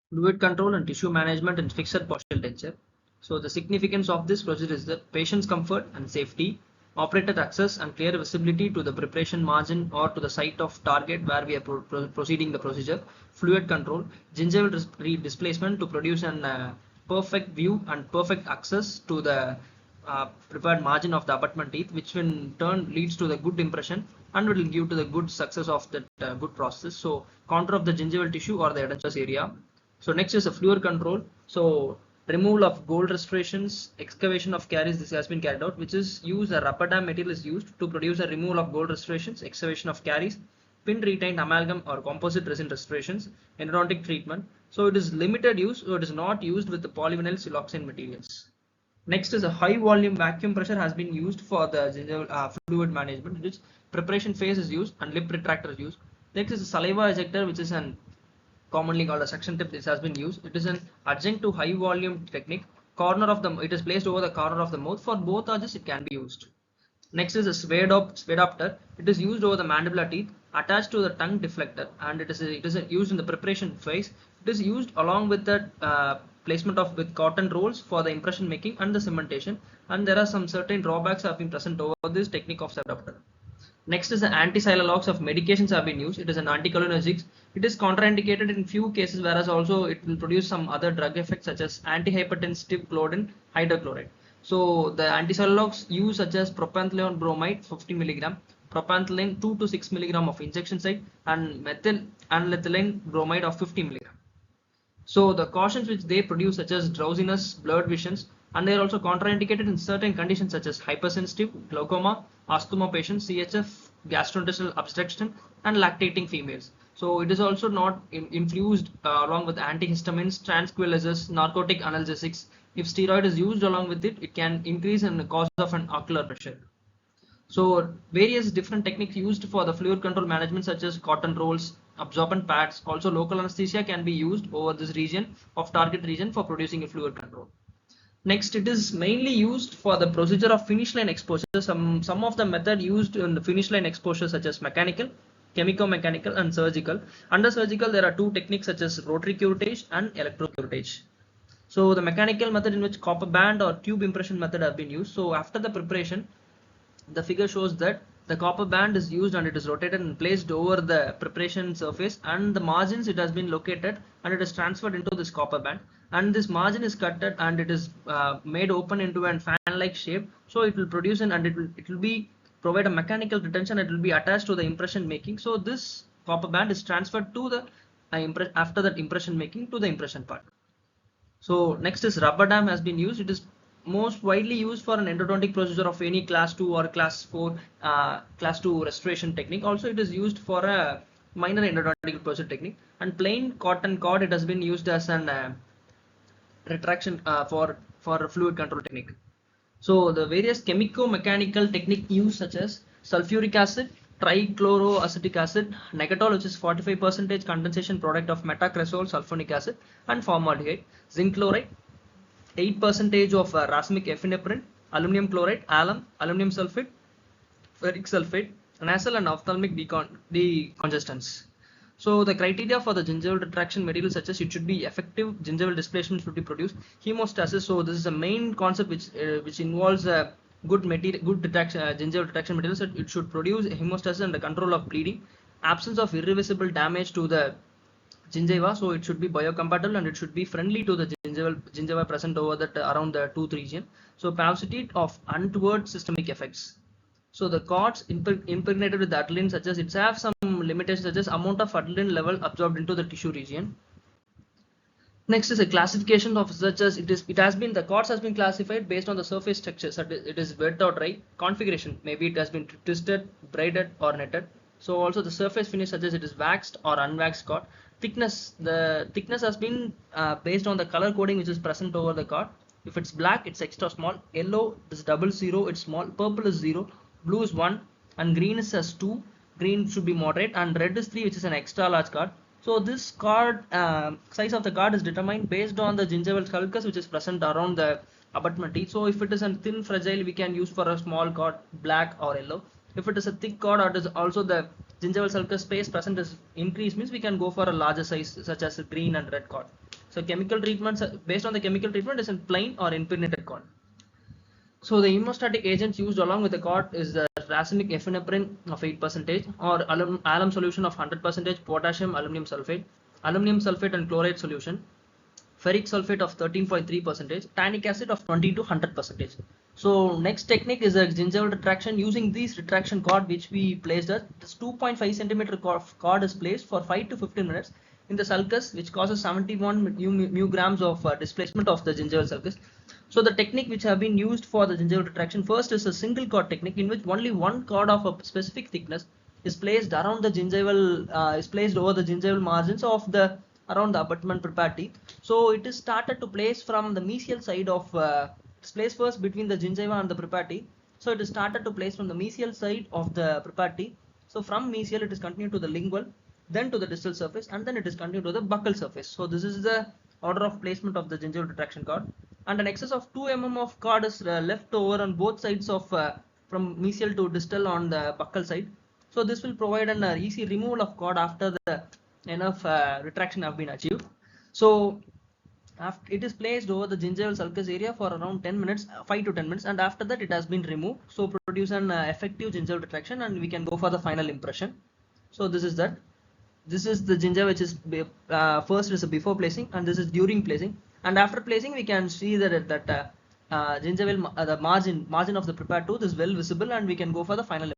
Fluid control and tissue management in fixed posture denture. So the significance of this procedure is the patient's comfort and safety, operator access and clear visibility to the preparation margin or to the site of target where we are proceeding the procedure, fluid control, gingival displacement to produce an perfect view and perfect access to the prepared margin of the abutment teeth, which in turn leads to the good impression and will give to the good success of that good process. So contour of the gingival tissue or the edentulous area. So next is a fluid control. So removal of gold restorations, excavation of caries, this has been carried out, which is used, a rubber dam material is used to produce a removal of gold restorations, excavation of caries, pin retained amalgam or composite resin restorations, endodontic treatment. So it is limited use, so it is not used with the polyvinyl siloxane materials. Next is a high volume vacuum pressure has been used for the gingival fluid management, which preparation phase is used and lip retractor is used. Next is a saliva ejector, which is an commonly called a suction tip. This has been used. It is an adjunct to high volume technique. It is placed over the corner of the mouth. For both edges it can be used. Next is a sphaeopter. It is used over the mandibular teeth attached to the tongue deflector, and it is used in the preparation phase. It is used along with the placement of with cotton rolls for the impression making and the cementation. And there are some certain drawbacks have been present over this technique of sphaeopter. Next is the anti-sialogs of medications have been used. It is an anticholinergic. It is contraindicated in few cases, whereas also it will produce some other drug effects such as antihypertensive chlorine hydrochloride. So the anti-sialogs used such as propantholone bromide 50 mg, propantholone 2 to 6 mg of injection site, and methyl anethylene bromide of 50 mg. So the cautions which they produce such as drowsiness, blurred visions, and they are also contraindicated in certain conditions such as hypersensitive, glaucoma, asthma patients, CHF, gastrointestinal obstruction, and lactating females. So it is also not infused along with antihistamines, tranquilizers, narcotic analgesics. If steroid is used along with it, it can increase in the cause of an ocular pressure. So various different techniques used for the fluid control management such as cotton rolls, absorbent pads, also local anesthesia can be used over this region of target region for producing a fluid control. Next, it is mainly used for the procedure of finish line exposure. Some of the method used in the finish line exposure such as mechanical, chemico-mechanical and surgical. Under surgical, there are two techniques such as rotary curettage and electrocurettage. So the mechanical method in which copper band or tube impression method have been used. So after the preparation, the figure shows that the copper band is used and it is rotated and placed over the preparation surface, and the margins it has been located and it is transferred into this copper band, and this margin is cutted and it is made open into a fan like shape. So it will produce and it will be provide a mechanical retention. It will be attached to the impression making. So this copper band is transferred to the after that impression making to the impression part. So next is rubber dam has been used. It is most widely used for an endodontic procedure of any class 2 or class 4 class 2 restoration technique. Also it is used for a minor endodontic procedure technique, and plain cotton cord it has been used as an retraction for fluid control technique. So the various chemico-mechanical technique used such as sulfuric acid, trichloroacetic acid, negatol, which is 45% condensation product of metacresol sulfonic acid, and formaldehyde, zinc chloride, 8% of racemic epinephrine, aluminum chloride, alum, aluminum sulfate, ferric sulfate, nasal and ophthalmic decongestants. So the criteria for the gingival retraction material such as it should be effective, gingival displacement should be produced, hemostasis. So this is a main concept which involves good material, good gingival retraction material. So it should produce hemostasis and the control of bleeding, absence of irreversible damage to the gingiva. So it should be biocompatible and it should be friendly to the gingiva present over that around the tooth region. So paucity of untoward systemic effects. So the cords impregnated with adrenaline such as it have some limitations such as amount of adrenaline level absorbed into the tissue region. Next is a classification of such as it has been the cords has been classified based on the surface structure. So it is wet or dry configuration. Maybe it has been twisted, braided or netted. So also the surface finish such as it is waxed or unwaxed cord. Thickness, the thickness has been based on the color coding which is present over the cord. If it's black, it's extra small. Yellow is 00, it's small. Purple is 0. Blue is 1 and green is as 2. Green should be moderate and red is 3, which is an extra large card. So this card size of the card is determined based on the gingival sulcus which is present around the abutment teeth. So if it is a thin fragile, we can use for a small card, black or yellow. If it is a thick card or it is also the gingival sulcus space present is increased, means we can go for a larger size such as a green and red card. So chemical treatments based on the chemical treatment is in plain or impregnated cord. So the hemostatic agents used along with the cord is the racemic epinephrine of 8% or alum solution of 100%, potassium aluminum sulfate and chloride solution, ferric sulfate of 13.3%, tannic acid of 20 to 100%. So next technique is a gingival retraction using these retraction cord which we placed at this 2.5 centimeter cord is placed for 5 to 15 minutes in the sulcus, which causes 71 mu grams of displacement of the gingival sulcus. So the technique which have been used for the gingival retraction first is a single cord technique in which only one cord of a specific thickness is placed around the gingival is placed over the gingival margins of the around the abutment preparity. So it is started to place from the mesial side of it's placed first between the gingiva and the preparity. So it is started to place from the mesial side of the preparity. So from mesial it is continued to the lingual, then to the distal surface, and then it is continued to the buccal surface. So this is the order of placement of the gingival retraction cord, and an excess of 2 mm of cord is left over on both sides of from mesial to distal on the buccal side. So this will provide an easy removal of cord after the enough retraction have been achieved. So after it is placed over the gingival sulcus area for around 10 minutes, 5 to 10 minutes, and after that it has been removed. So produce an effective gingival retraction, and we can go for the final impression. So this is that. This is the gingiva which is first is before placing, and this is during placing, and after placing we can see that gingival the margin of the prepared tooth is well visible, and we can go for the final